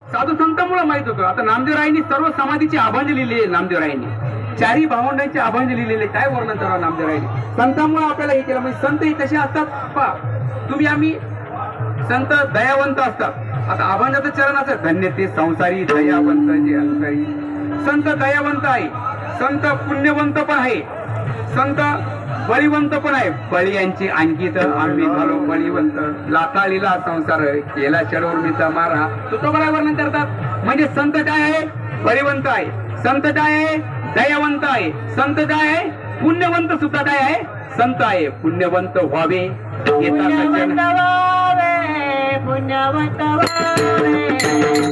साधू संतांमुळे माहित होतं. आता नामदेवरायांनी सर्व समाधीची अभंग लिहिली आहे. नामदेवरायांनी चारी भावंडांची अभंग लिहिलेले, काय वर्णन करावं नामदेवरायांनी. संतांमुळे आपल्याला हे केलं. म्हणजे संत हे कसे असतात पा तुम्ही आम्ही संत दयावंत असतात. आता अभंगाचं चरण असं, धन्य ते संसारी दयावंत जे अंतरी. संत दयावंत आहे, संत पुण्यवंत पण आहे, संत बळीवंत पण आहे. बळी यांची अंकित आम्ही झालो बळीवंत. लाताळीला संसार केला चढवणीचा मारा. तो बरोबर वर्णन करतात. म्हणजे संत काय आहे, बळीवंत आहे. संत काय आहे, दयावंत आहे. संत काय आहे, पुण्यवंत सुद्धा काय आहे, संत आहे. पुण्यवंत व्हावे पुण्यवंत व्हावे, पुण्यवंत व्हावे,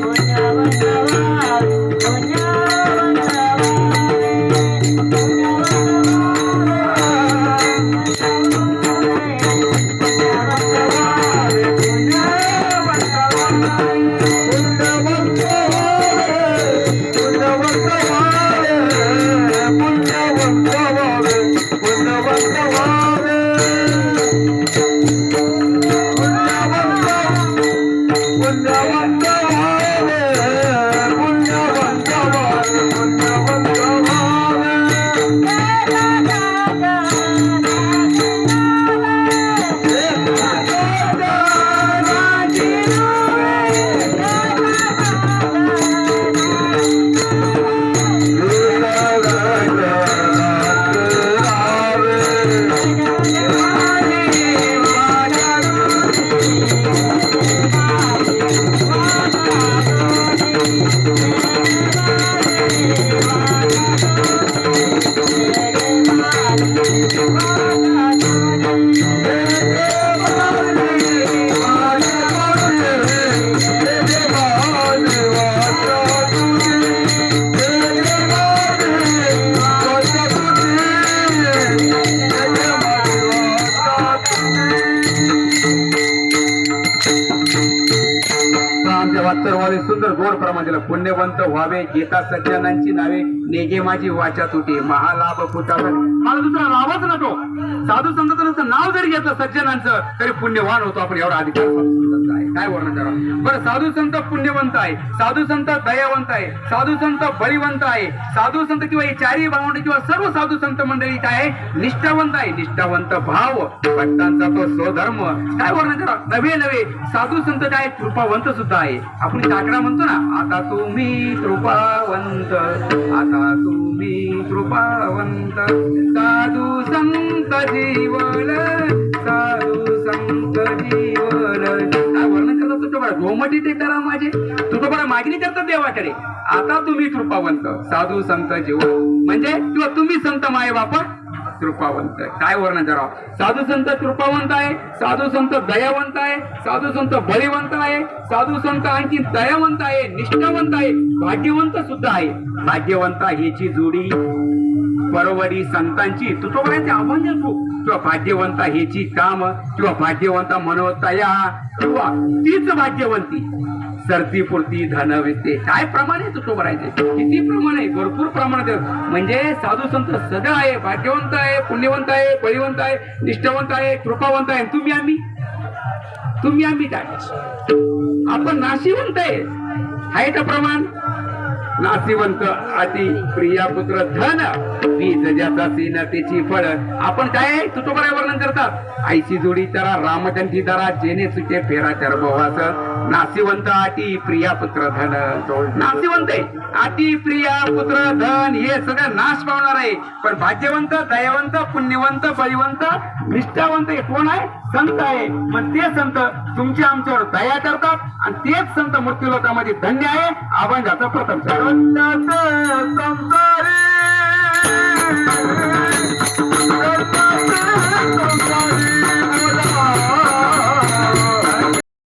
पुण्यवंत व्हावे, पुण्यवंत सुंदर गोड प्रमाणे पुण्यवंत व्हावे घेता सज्जनांची नावे नेगे माझी वाचा तुटे महालाभ कुठा. मला दुसरा नावच नको. साधू संतांचं नाव जरी घेतलं सज्जनांचं तरी पुण्यवान होतो आपण. एवढा अधिकार आहे. काय वर्णन करा बरं. साधू संत पुण्यवंत आहे, साधू संत दयावंत आहे, साधू संत बळीवंत आहे, साधू संत किंवा हे चारी भावंड किंवा सर्व साधू संत मंडळी काय आहे, निष्ठावंत आहे. निष्ठावंत भाव भक्तांचा तो स्वधर्म. काय वर्णन करा. नवे नवे साधू संत काय कृपावंत सुद्धा आहे. आपण काकडा म्हणतो ना, आता तुम्ही कृपावंत, आता तुम्ही कृपावंत. साधू संत जीवन, साधू संत जीवन. काय वर्णन करतात तुझ्या बरं. गोमटी ते करा माझे, तुझं बरं मागणी करतात देवाकडे. आता तुम्ही कृपावंत, साधू संत जीवन म्हणजे किंवा तुम्ही संत माय बापा कृपावंत. काय वर्णन करावं. साधू संत कृपावंत आहे, साधू संत दयावंत आहे, साधू संत बळीवंत आहे, साधू संत आणखी दयावंत आहे, निष्ठावंत आहे, भाग्यवंत सुद्धा आहे. भाग्यवंत ह्याची जोडी परवडी संतांची तुटोबऱ्यांचे अभंग किंवा भाग्यवंत ह्याची काम किंवा भाग्यवंत मनोतया किंवा तीच भाग्यवंती सरतीपुरती धन विद्ये. काय प्रमाण आहे तुटोबरायचे, किती प्रमाण आहे, भरपूर प्रमाणात. म्हणजे साधू संत सगळं आहे. भाग्यवंत आहे, पुण्यवंत आहे, बळीवंत आहे, निष्ठावंत आहे, कृपावंत आहे. तुम्ही आम्ही काय, आपण नाशिवंत आहे का प्रमाण. नाशिवंत अति प्रिया पुत्र धन बीज ज्याचा सीन त्याची फळ. आपण काय तुटोबराय वर्णन करतात. आईची जोडी तरा रामकंठी दरा जेने सुटे फेरा चरभवास. नाशिवंत अति प्रिया पुत्र धन. नाशिवंत आहे, अति प्रिया पुत्र धन हे सगळं नाश पावणार आहे. पण भाग्यवंत, दयावंत, पुण्यवंत, बळीवंत, निष्ठावंत हे कोण आहे, संत आहे. मग ते संत तुमच्या आमच्यावर दया करतात आणि तेच संत मृत्यूलोकामध्ये धन्य आहे. अभंगाचा प्रथम संसारी